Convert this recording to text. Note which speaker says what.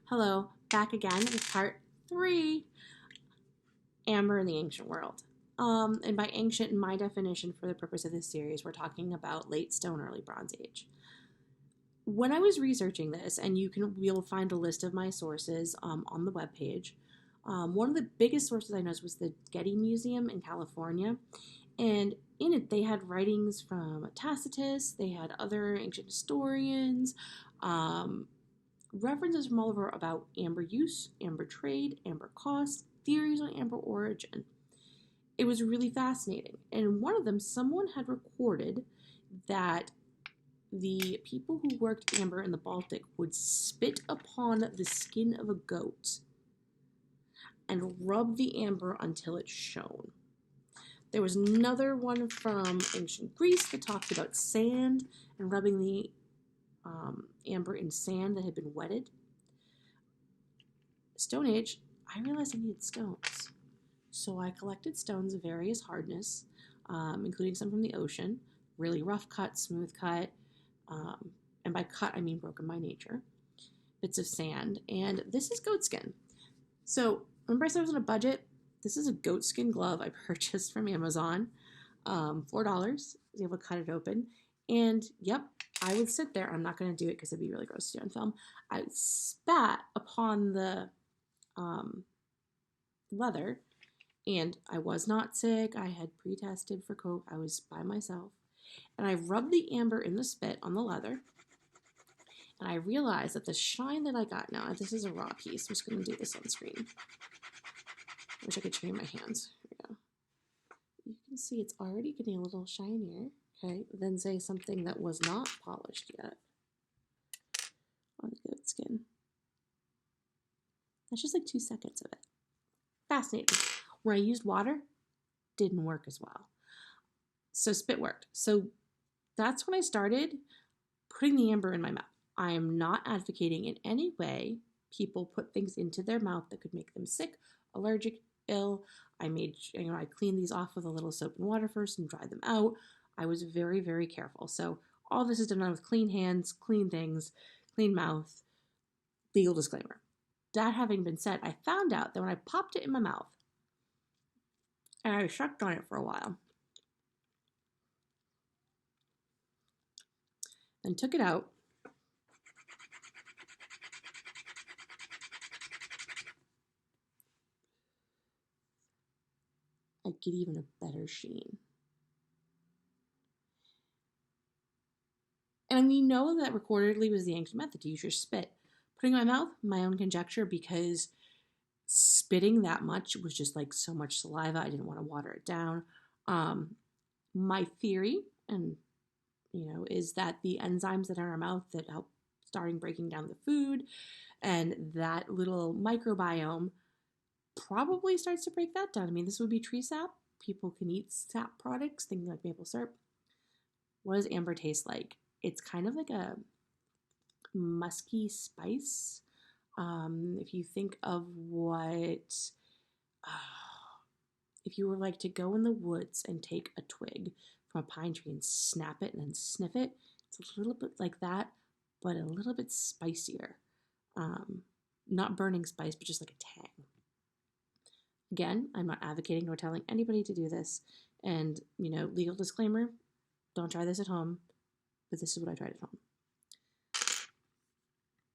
Speaker 1: Hello, back again with part 3, Amber in the Ancient World. And by ancient, in my definition for the purpose of this series, we're talking about late Stone, early Bronze Age. When I was researching this, and you can be able to find a list of my sources on the webpage, one of the biggest sources I noticed was the Getty Museum in California. And in it, they had writings from Tacitus, they had other ancient historians, references from all over about amber use, amber trade, amber cost, theories on amber origin. It was really fascinating. And in one of them, someone had recorded that the people who worked amber in the Baltic would spit upon the skin of a goat and rub the amber until it shone. There was another one from ancient Greece that talked about sand and rubbing the amber in sand that had been wetted. Stone Age, I realized I needed stones. So I collected stones of various hardness, including some from the ocean, really rough cut, smooth cut, and by cut I mean broken by nature, bits of sand, and this is goat skin. So remember I said I was on a budget? This is a goat skin glove I purchased from Amazon, $4. I was able to cut it open, and yep, I would sit there. I'm not going to do it because it'd be really gross to do on film. I spat upon the leather, and I was not sick. I had pre-tested for COVID. I was by myself, and I rubbed the amber in the spit on the leather, and I realized that the shine that I got, now this is a raw piece. I'm just going to do this on screen. I wish I could show you my hands. Here we go. You can see it's already getting a little shinier. Okay, then say something that was not polished yet on the goat skin. That's just like 2 seconds of it. Fascinating. When I used water, didn't work as well. So spit worked. So that's when I started putting the amber in my mouth. I am not advocating in any way people put things into their mouth that could make them sick, allergic, ill. I cleaned these off with a little soap and water first and dried them out. I was very, very careful. So all this is done with clean hands, clean things, clean mouth, legal disclaimer. That having been said, I found out that when I popped it in my mouth and I sucked on it for a while and took it out, I get even a better sheen. And we know that recordedly was the ancient method to use your spit. Putting in my mouth, my own conjecture, because spitting that much was just like so much saliva. I didn't want to water it down. My theory, and is that the enzymes that are in our mouth that help starting breaking down the food, and that little microbiome probably starts to break that down. I mean, this would be tree sap. People can eat sap products, things like maple syrup. What does amber taste like? It's kind of like a musky spice. If you think of if you were like to go in the woods and take a twig from a pine tree and snap it and then sniff it, it's a little bit like that, but a little bit spicier. Not burning spice, but just like a tang. Again, I'm not advocating or telling anybody to do this. And, legal disclaimer, don't try this at home, but this is what I tried at home.